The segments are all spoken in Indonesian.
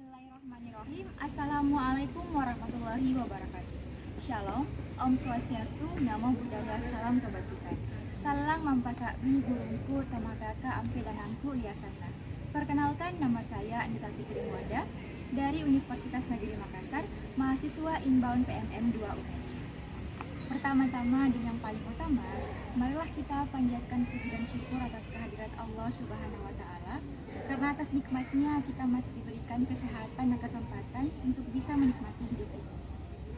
Bismillahirrahmanirrahim. Assalamualaikum warahmatullahi wabarakatuh. Shalom, Om Swastiastu, Namo Buddhaya, Salam Kebajikan. Salam mampasakmi gurungku, tamagaka, ampe dananku, liasana. Perkenalkan, nama saya Anissa Fikri Muada dari Universitas Negeri Makassar, mahasiswa inbound PMM 2 UNEJ. Pertama-tama dan yang paling utama, marilah kita panjatkan puji dan syukur atas kehadirat Allah Subhanahu wa Ta'ala, karena atas nikmatnya kita masih diberikan kesehatan dan kesempatan untuk bisa menikmati hidup ini.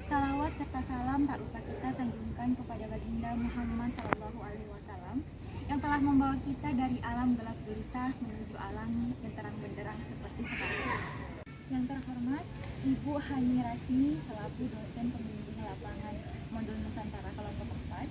Salawat serta salam tak lupa kita sanjungkan kepada baginda Muhammad SAW yang telah membawa kita dari alam gelap gulita menuju alam yang terang benderang seperti sekarang. Yang terhormat Ibu Hani Rasni selaku dosen pembimbing lapangan Modul Nusantara kelompok 4,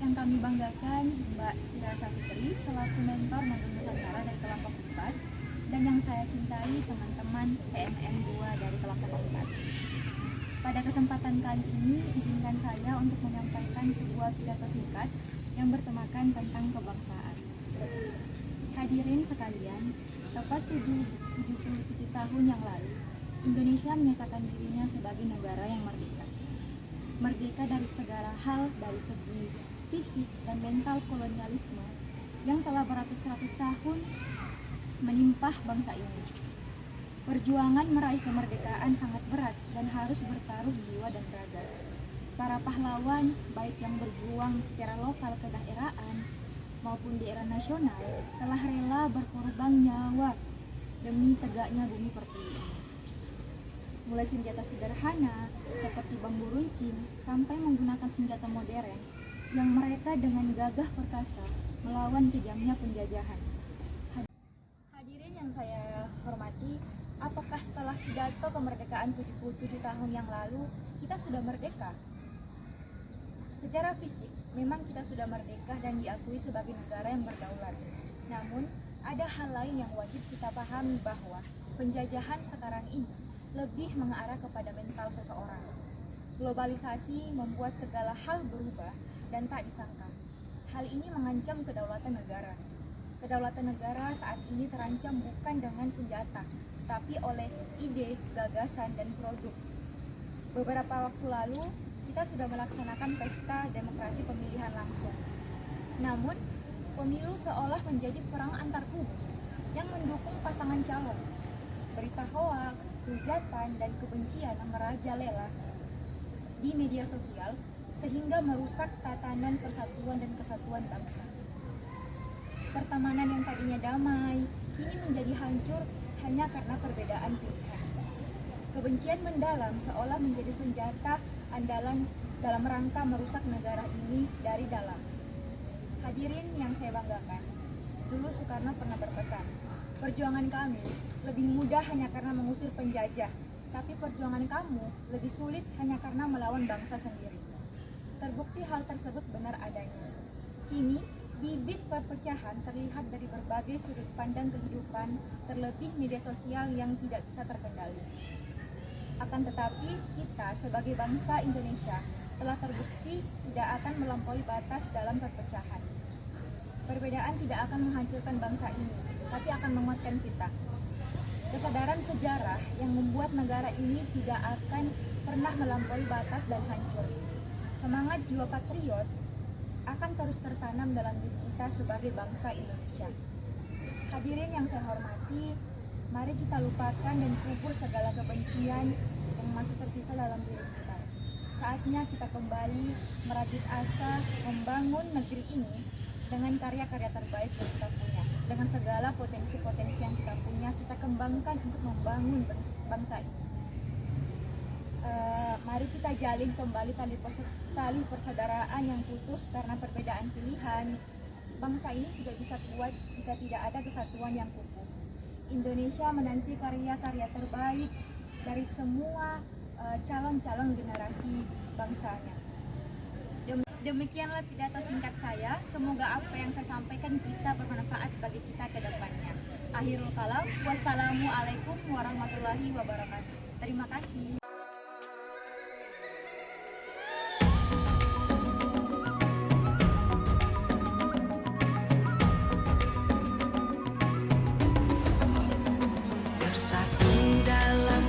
yang kami banggakan Mbak Ira Safitri selaku mentor Modul Nusantara dari kelompok 4, dan yang saya cintai teman-teman PMM 2 dari kelompok 4. Pada kesempatan kali ini izinkan saya untuk menyampaikan sebuah pidato singkat yang bertemakan tentang kebangsaan. Hadirin sekalian, tepat 77 tahun yang lalu, Indonesia menyatakan dirinya sebagai negara yang merdeka. Merdeka dari segala hal, dari segi fisik dan mental kolonialisme yang telah beratus-ratus tahun menimpah bangsa ini. Perjuangan meraih kemerdekaan sangat berat dan harus bertaruh jiwa dan raga. Para pahlawan, baik yang berjuang secara lokal kedaerahan maupun di era nasional, telah rela berkorban nyawa demi tegaknya bumi pertiwi. Mulai senjata sederhana seperti bambu runcing sampai menggunakan senjata modern yang mereka dengan gagah perkasa melawan kejamnya penjajahan. Hadirin yang saya hormati, apakah setelah pidato kemerdekaan 77 tahun yang lalu kita sudah merdeka? Secara fisik, memang kita sudah merdeka dan diakui sebagai negara yang berdaulat. Namun, ada hal lain yang wajib kita pahami, bahwa penjajahan sekarang ini lebih mengarah kepada mental seseorang. Globalisasi membuat segala hal berubah dan tak disangka. Hal ini mengancam kedaulatan negara. Kedaulatan negara saat ini terancam bukan dengan senjata, tapi oleh ide, gagasan, dan produk. Beberapa waktu lalu, kita sudah melaksanakan pesta demokrasi pemilihan langsung. Namun, pemilu seolah menjadi perang antar kubu yang mendukung pasangan calon. Berita hoaks, hujatan, dan kebencian merajalela di media sosial sehingga merusak tatanan persatuan dan kesatuan bangsa. Pertemanan yang tadinya damai kini menjadi hancur hanya karena perbedaan pilihan. Kebencian mendalam seolah menjadi senjata andalan dalam rangka merusak negara ini dari dalam. Hadirin yang saya banggakan, dulu Soekarno pernah berpesan, perjuangan kami lebih mudah hanya karena mengusir penjajah, tapi perjuangan kamu lebih sulit hanya karena melawan bangsa sendiri. Terbukti hal tersebut benar adanya. Kini, bibit perpecahan terlihat dari berbagai sudut pandang kehidupan, terlebih media sosial yang tidak bisa terkendali. Akan tetapi, kita sebagai bangsa Indonesia telah terbukti tidak akan melampaui batas dalam perpecahan. Perbedaan tidak akan menghancurkan bangsa ini, tapi akan menguatkan kita. Kesadaran sejarah yang membuat negara ini tidak akan pernah melampaui batas dan hancur. Semangat jiwa patriot akan terus tertanam dalam diri kita sebagai bangsa Indonesia. Hadirin yang saya hormati, mari kita lupakan dan kubur segala kebencian yang masih tersisa dalam diri kita. Saatnya kita kembali merajut asa membangun negeri ini dengan karya-karya terbaik yang kita punya. Dengan segala potensi-potensi yang kita punya, kita kembangkan untuk membangun bangsa ini. Mari kita jalin kembali tali persaudaraan yang putus karena perbedaan pilihan. Bangsa ini tidak bisa kuat jika tidak ada kesatuan yang kukuh. Indonesia menanti karya-karya terbaik dari semua calon-calon generasi bangsanya. Demikianlah pidato singkat saya. Semoga apa yang saya sampaikan bisa bermanfaat bagi kita ke depannya. Akhirul kalam, wassalamualaikum warahmatullahi wabarakatuh. Terima kasih. Bersatu dalam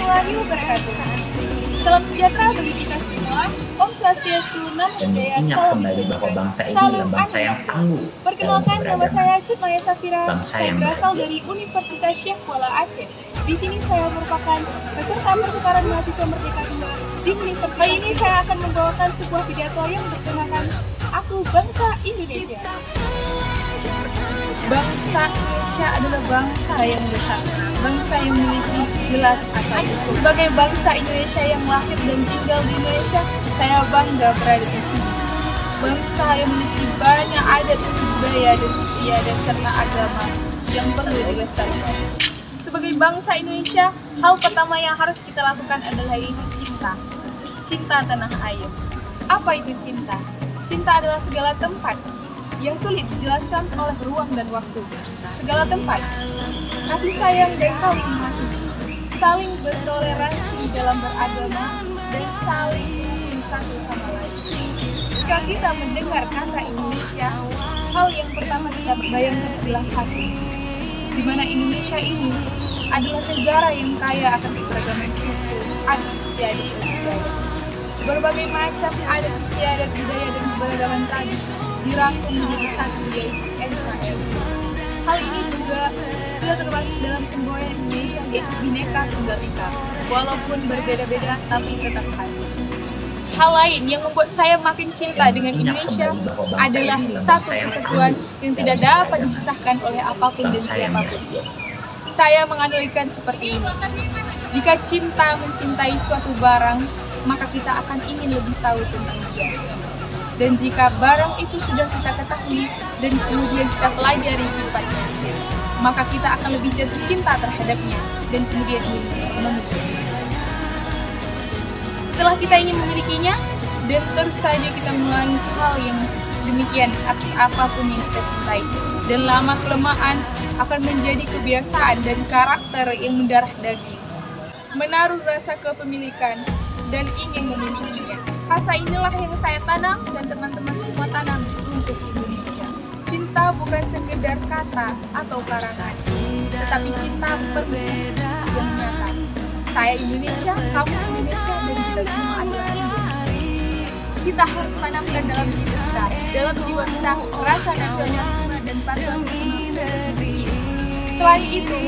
warahmatullahi wabarakatuh. Salam sejahtera bagi kita semua. Om Swastiastu, Namo Dan Buddhaya, ingat Salam kembali bahwa bangsa ini Salam adalah bangsa yang Anu. tangguh dalam Perkenalkan, nama keberagaman. saya Cut Maya Safira. Bangsa Saya yang berasal bahagia. dari Universitas Syekh Kuala Aceh. Di sini saya merupakan peserta pertukaran mahasiswa Merdeka II di Universitas. Kali ini saya akan membawakan sebuah pidato yang bertemakan Aku Bangsa Indonesia. Bangsa Indonesia adalah bangsa yang besar, bangsa yang memiliki jelas asal usul. Sebagai bangsa Indonesia yang lahir dan tinggal di Indonesia, saya bangga berada di sini. Bangsa yang memiliki banyak adat, budaya, dan istiadat serta agama yang perlu dilestarikan. Sebagai bangsa Indonesia, hal pertama yang harus kita lakukan adalah yaitu cinta. Cinta tanah air. Apa itu cinta? Cinta adalah segala tempat yang sulit dijelaskan oleh ruang dan waktu. Segala tempat, kasih sayang dan saling mengasihi, saling bertoleransi dalam beragama, dan saling mengasihi satu sama lain. Jika kita mendengar kata Indonesia, hal yang pertama kita bayangkan adalah satu, di mana Indonesia ini adalah negara yang kaya akan keberagaman suku, adat istiadat dan budaya. Berbagai macam adat istiadat budaya dan keberagaman tadi dirangkum menjadi satu, yaitu NKRI. Hal ini juga sudah termasuk dalam semboyan Indonesia, yaitu Bhinneka Tunggal Ika. Walaupun berbeda-beda, tapi tetap satu. Hal lain yang membuat saya makin cinta dengan Indonesia adalah satu kesatuan yang tidak dapat dipisahkan oleh apapun dan siapapun. Saya menganuikan seperti ini. Jika cinta mencintai suatu barang, maka kita akan ingin lebih tahu tentang dia. Dan jika barang itu sudah kita ketahui dan kemudian kita pelajari sifatnya, maka kita akan lebih jatuh cinta terhadapnya dan kemudian memilikinya. Setelah kita ingin memilikinya, dan terus saja kita mengulangi hal yang demikian atas apapun yang kita cintai, dan lama-kelamaan akan menjadi kebiasaan dan karakter yang mendarah daging, menaruh rasa kepemilikan dan ingin memilikinya. Rasa inilah yang saya tanam dan teman-teman semua tanam untuk Indonesia. Cinta bukan sekedar kata atau karangan, tetapi cinta berbentuk yang nyata. Saya Indonesia, kamu Indonesia, dan kita semua adalah Indonesia. Kita harus tanamkan dalam diri kita, dalam jiwa kita, rasa nasionalisme dan patriotisme. Selain itu,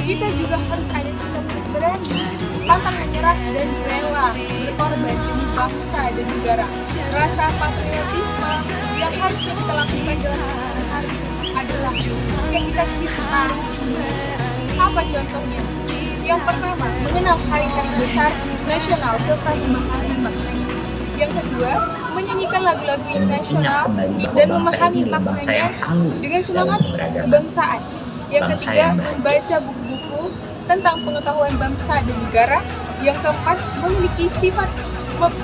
kita juga harus ada sikap yang berani, pantang menyerah dan rela berkorban demi bangsa dan negara. Rasa patriotisme yang harus kita lakukan dalam hari adalah jika kita cinta Indonesia. Apa contohnya? Yang pertama, mengenal hari-hari besar nasional serta memahami maknanya. Yang kedua, menyanyikan lagu-lagu internasional dan memahami maknanya dengan semangat kebangsaan. Yang ketiga, membaca buku-buku tentang pengetahuan bangsa dan negara. Yang keempat, memiliki sifat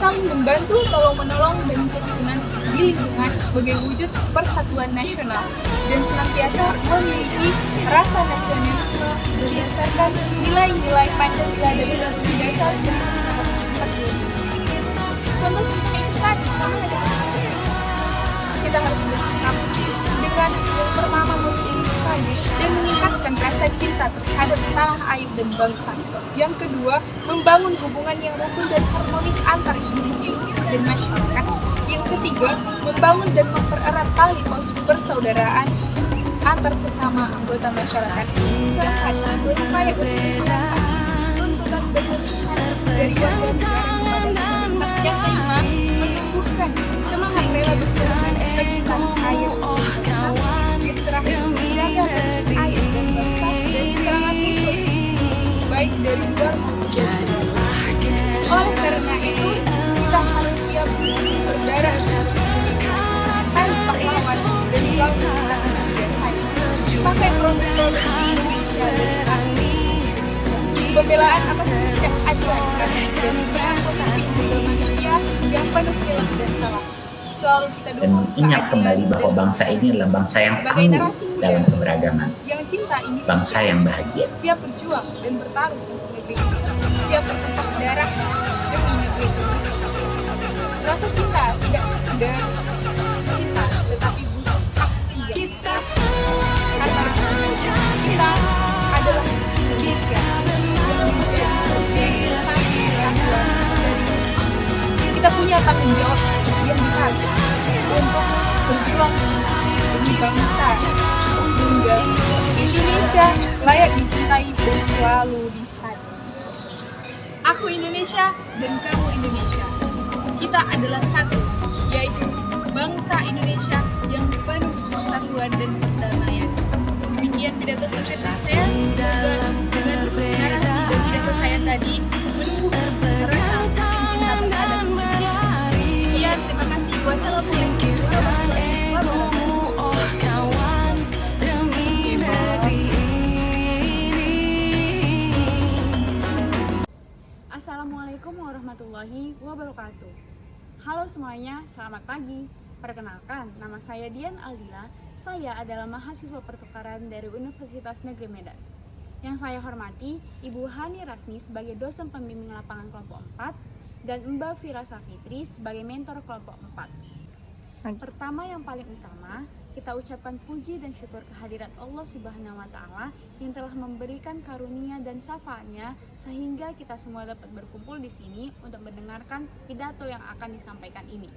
saling membantu, tolong-menolong, dan kerukunan di lingkungan sebagai wujud persatuan nasional, dan senantiasa memiliki rasa nasionalisme berdasarkan nilai-nilai Pancasila dan Undang-Undang Dasar 1945. Contoh itu tadi, kita harus bersikap dengan yang pertama memiliki dan meningkatkan rasa cinta terhadap tanah air dan bangsa. Yang kedua, membangun hubungan yang rukun dan harmonis antar individu dan masyarakat. Yang ketiga, membangun dan mempererat tali persaudaraan antar sesama anggota masyarakat. Yang keempat, berupaya untuk meningkatkan tuntutan berhubungan dari warga negara kepada pemerintah. Yang kelima, menumbuhkan semangat rela berkorban bagi tanah air. Yang terakhir, menjaga air dan bangsa dari serangan musuh, baik dari luar maupun dari dalam. Oleh karena itu, kita harus siap berdarah tanpa lawan dan selalu kita pakai produk-produk Indonesia dan pembelaan atas setiap ajaran dan posisi manusia yang penuh hilaf dan salah. Selalu kita Dan dukung ingat kembali bahwa bangsa ini adalah bangsa yang tangguh dalam keberagaman, yang cinta ini, bangsa yang bahagia. siap berjuang dan bertarung untuk negeri ini, siap bertumpah darah demi negeri ini. Rasa cinta tidak sekedar cinta, tetapi butuh aksi yang nyata. Karena kita adalah Indonesia yang menjadi jawab yang besar untuk berjuang demi bangsa hingga Indonesia layak dicintai dan selalu di hati. Aku Indonesia dan kamu Indonesia. Kita adalah satu, yaitu bangsa Indonesia yang penuh persatuan dan perdamaian. Demikian pidato singkat saya. Semoga dengan narasi dan pidato saya tadi menumbuh rasa cinta terhadap Indonesia. Sekian, terima kasih. Wassalamualaikum warahmatullahi wabarakatuh. Assalamualaikum warahmatullahi wabarakatuh. Halo semuanya, selamat pagi. Perkenalkan, nama saya Dian Aldila. Saya adalah mahasiswa pertukaran dari Universitas Negeri Medan. Yang saya hormati Ibu Hani Rasni sebagai dosen pembimbing lapangan kelompok 4 dan Mbak Fira Safitri sebagai mentor kelompok 4. Pertama yang paling utama, kita ucapkan puji dan syukur kehadirat Allah Subhanahu wa Ta'ala yang telah memberikan karunia dan syafaatnya sehingga kita semua dapat berkumpul di sini untuk mendengarkan pidato yang akan disampaikan ini.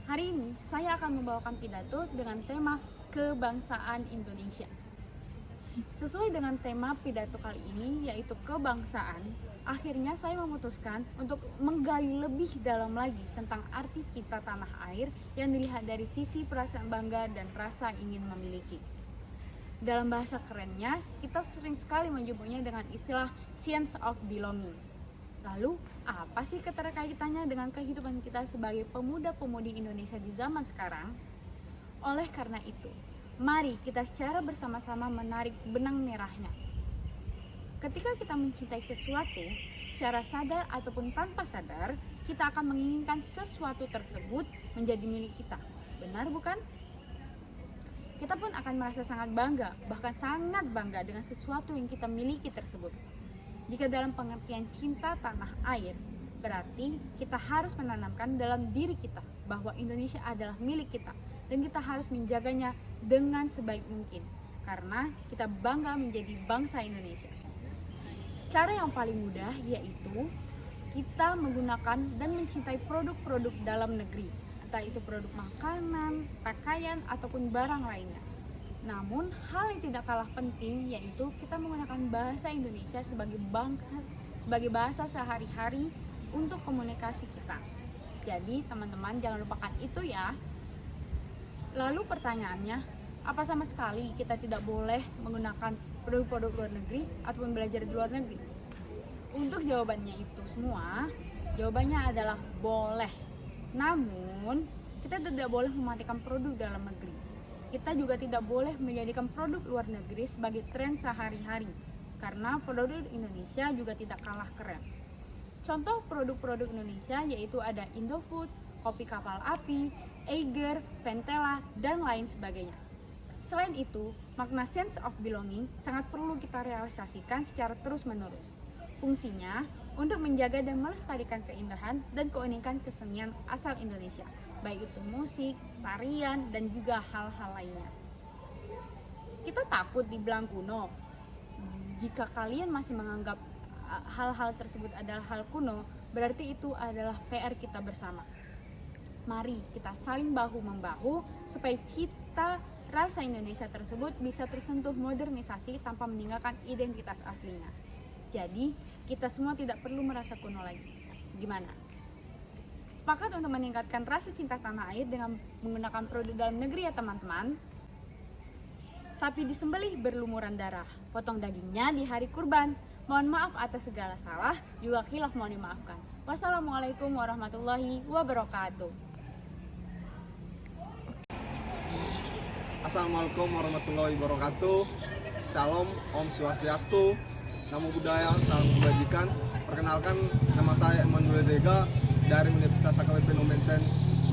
Hari ini saya akan membawakan pidato dengan tema kebangsaan Indonesia. Sesuai dengan tema pidato kali ini yaitu kebangsaan, akhirnya saya memutuskan untuk menggali lebih dalam lagi tentang arti cinta tanah air yang dilihat dari sisi perasaan bangga dan rasa ingin memiliki. Dalam bahasa kerennya, kita sering sekali menyebutnya dengan istilah sense of belonging. Lalu, apa sih keterkaitannya dengan kehidupan kita sebagai pemuda-pemudi Indonesia di zaman sekarang? Oleh karena itu, mari kita secara bersama-sama menarik benang merahnya. Ketika kita mencintai sesuatu, secara sadar ataupun tanpa sadar, kita akan menginginkan sesuatu tersebut menjadi milik kita. Benar bukan? Kita pun akan merasa sangat bangga, bahkan sangat bangga dengan sesuatu yang kita miliki tersebut. Jika dalam pengertian cinta tanah air, berarti kita harus menanamkan dalam diri kita bahwa Indonesia adalah milik kita dan kita harus menjaganya dengan sebaik mungkin karena kita bangga menjadi bangsa Indonesia. Cara yang paling mudah yaitu kita menggunakan dan mencintai produk-produk dalam negeri, entah itu produk makanan, pakaian, ataupun barang lainnya. Namun, hal yang tidak kalah penting yaitu kita menggunakan bahasa Indonesia sebagai bahasa sehari-hari untuk komunikasi kita. Jadi, teman-teman jangan lupakan itu ya. Lalu pertanyaannya, apa sama sekali kita tidak boleh menggunakan produk-produk luar negeri ataupun belajar di luar negeri? Untuk jawabannya itu semua, jawabannya adalah boleh. Namun, kita tidak boleh mematikan produk dalam negeri. Kita juga tidak boleh menjadikan produk luar negeri sebagai tren sehari-hari, karena produk Indonesia juga tidak kalah keren. Contoh produk-produk Indonesia yaitu ada Indofood, kopi kapal api, Eiger, Ventela, dan lain sebagainya. Selain itu, makna sense of belonging sangat perlu kita realisasikan secara terus-menerus. Fungsinya untuk menjaga dan melestarikan keindahan dan keunikan kesenian asal Indonesia, baik itu musik, tarian, dan juga hal-hal lainnya. Kita takut dibilang kuno. Jika kalian masih menganggap hal-hal tersebut adalah hal kuno, berarti itu adalah PR kita bersama. Mari kita saling bahu-membahu supaya cita rasa Indonesia tersebut bisa tersentuh modernisasi tanpa meninggalkan identitas aslinya. Jadi, kita semua tidak perlu merasa kuno lagi. Gimana? Sepakat untuk meningkatkan rasa cinta tanah air dengan menggunakan produk dalam negeri ya teman-teman? Sapi disembelih berlumuran darah, potong dagingnya di hari kurban. Mohon maaf atas segala salah, juga khilaf mohon dimaafkan. Wassalamualaikum warahmatullahi wabarakatuh. Assalamualaikum warahmatullahi wabarakatuh. Shalom, Om Swastiastu, Namo Buddhaya, Salam Kebajikan. Perkenalkan, nama saya Emmanuel Zega dari Universitas AKBP Nomensen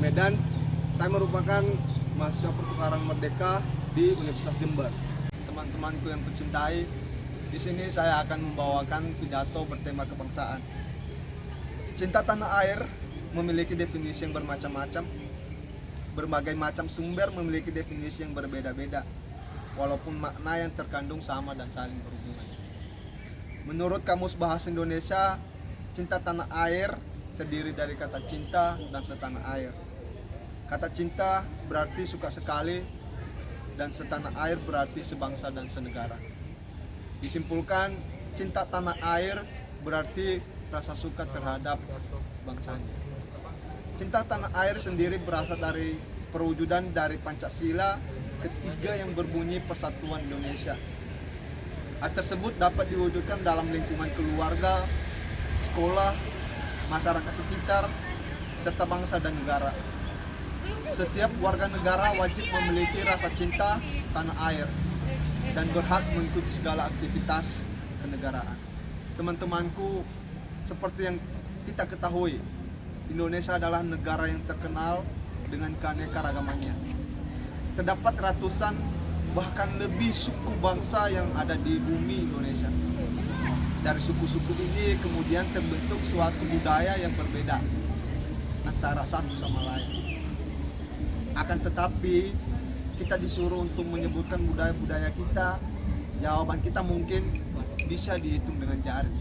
Medan. Saya merupakan mahasiswa pertukaran Merdeka di Universitas Jember. Teman-temanku yang kucintai, di sini saya akan membawakan pidato bertema kebangsaan. Cinta tanah air memiliki definisi yang bermacam-macam. Berbagai macam sumber memiliki definisi yang berbeda-beda, walaupun makna yang terkandung sama dan saling berhubungan. Menurut Kamus Bahasa Indonesia, Cinta tanah air terdiri dari kata cinta dan setanah air. Kata cinta berarti suka sekali dan setanah air berarti sebangsa dan senegara. Disimpulkan, cinta tanah air berarti rasa suka terhadap bangsanya. Cinta tanah air sendiri berasal dari perwujudan dari Pancasila ketiga yang berbunyi Persatuan Indonesia. Hal tersebut dapat diwujudkan dalam lingkungan keluarga, sekolah, masyarakat sekitar, serta bangsa dan negara. Setiap warga negara wajib memiliki rasa cinta tanah air dan berhak mengikuti segala aktivitas kenegaraan. Teman-temanku, seperti yang kita ketahui, Indonesia adalah negara yang terkenal dengan keanekaragamannya. Terdapat ratusan bahkan lebih suku bangsa yang ada di bumi Indonesia. Dari suku-suku ini kemudian terbentuk suatu budaya yang berbeda antara satu sama lain. Akan tetapi kita disuruh untuk menyebutkan budaya-budaya kita, jawaban kita mungkin bisa dihitung dengan jari.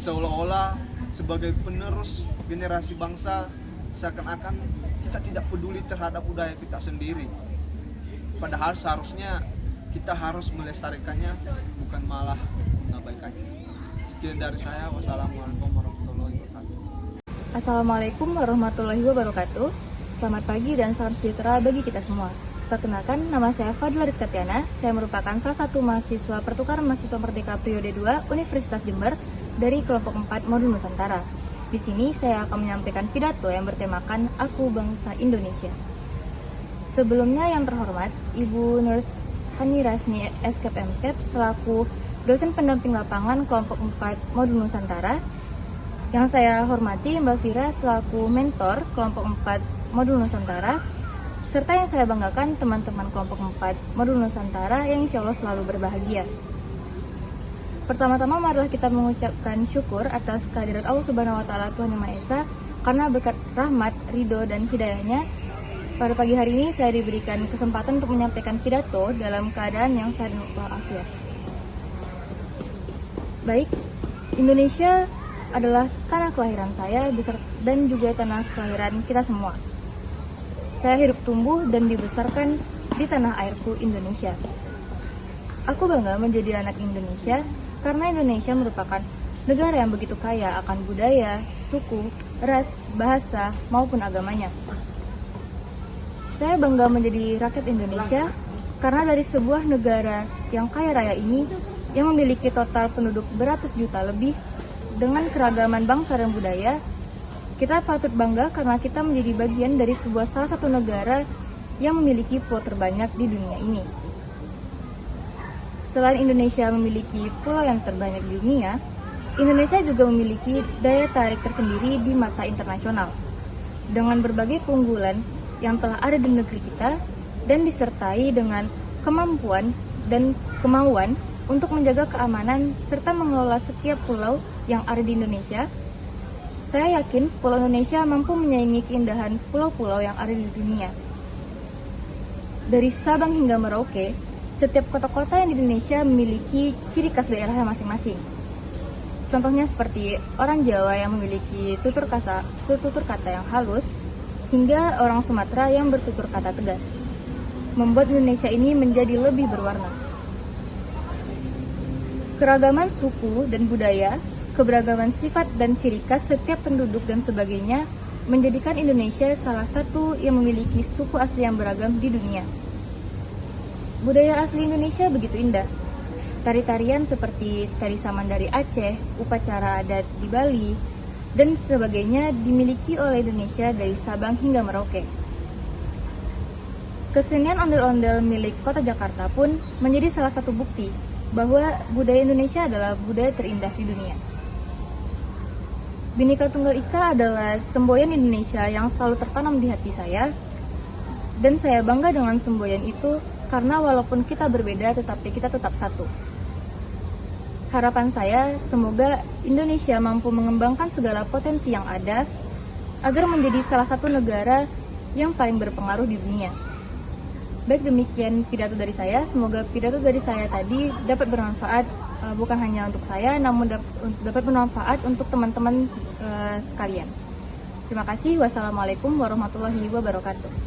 Seolah-olah sebagai penerus generasi bangsa, seakan-akan kita tidak peduli terhadap budaya kita sendiri. Padahal seharusnya kita harus melestarikannya, bukan malah mengabaikannya. Sekian dari saya. Wassalamualaikum warahmatullahi wabarakatuh. Assalamualaikum warahmatullahi wabarakatuh. Selamat pagi dan salam sejahtera bagi kita semua. Perkenalkan, nama saya Fadila Rizkatiana. Saya merupakan salah satu mahasiswa pertukaran mahasiswa Merdeka periode 2 Universitas Jember dari kelompok 4 Modul Nusantara. Di sini saya akan menyampaikan pidato yang bertemakan Aku Bangsa Indonesia. Sebelumnya yang terhormat, Ibu Nurse Hani Rasni SKP MTEP selaku dosen pendamping lapangan kelompok 4 Modul Nusantara. Yang saya hormati Mbak Fira selaku mentor kelompok 4 Modul Nusantara, serta yang saya banggakan teman-teman kelompok 4 Modul Nusantara yang insya Allah selalu berbahagia. Pertama-tama marilah kita mengucapkan syukur atas kehadiran Allah Subhanahu wa Ta'ala Tuhan Yang Maha Esa, karena berkat rahmat, ridho, dan hidayahnya pada pagi hari ini saya diberikan kesempatan untuk menyampaikan pidato dalam keadaan yang sehat walafiat. Baik, Indonesia adalah tanah kelahiran saya dan juga tanah kelahiran kita semua. Saya hidup tumbuh dan dibesarkan di tanah airku Indonesia. Aku bangga menjadi anak Indonesia karena Indonesia merupakan negara yang begitu kaya akan budaya, suku, ras, bahasa, maupun agamanya. Saya bangga menjadi rakyat Indonesia karena dari sebuah negara yang kaya raya ini, yang memiliki total penduduk beratus juta lebih dengan keragaman bangsa dan budaya, kita patut bangga karena kita menjadi bagian dari salah satu negara yang memiliki pulau terbanyak di dunia ini. Selain Indonesia memiliki pulau yang terbanyak di dunia, Indonesia juga memiliki daya tarik tersendiri di mata internasional dengan berbagai keunggulan yang telah ada di negeri kita dan disertai dengan kemampuan dan kemauan untuk menjaga keamanan serta mengelola setiap pulau yang ada di Indonesia. Saya yakin pulau Indonesia mampu menyaingi keindahan pulau-pulau yang ada di dunia. Dari Sabang hingga Merauke, setiap kota-kota yang di Indonesia memiliki ciri khas daerahnya masing-masing. Contohnya seperti orang Jawa yang memiliki tutur kata yang halus, hingga orang Sumatera yang bertutur kata tegas, membuat Indonesia ini menjadi lebih berwarna. Keragaman suku dan budaya, keberagaman sifat dan ciri khas setiap penduduk dan sebagainya menjadikan Indonesia salah satu yang memiliki suku asli yang beragam di dunia. Budaya asli Indonesia begitu indah. Tari-tarian seperti tari saman dari Aceh, upacara adat di Bali, dan sebagainya dimiliki oleh Indonesia dari Sabang hingga Merauke. Kesenian ondel-ondel milik kota Jakarta pun menjadi salah satu bukti bahwa budaya Indonesia adalah budaya terindah di dunia. Bhinneka Tunggal Ika adalah semboyan Indonesia yang selalu tertanam di hati saya, dan saya bangga dengan semboyan itu karena walaupun kita berbeda tetapi kita tetap satu. Harapan saya, semoga Indonesia mampu mengembangkan segala potensi yang ada agar menjadi salah satu negara yang paling berpengaruh di dunia. Baik, demikian pidato dari saya. Semoga pidato dari saya tadi dapat bermanfaat bukan hanya untuk saya, namun dapat bermanfaat untuk teman-teman sekalian. Terima kasih. Wassalamualaikum warahmatullahi wabarakatuh.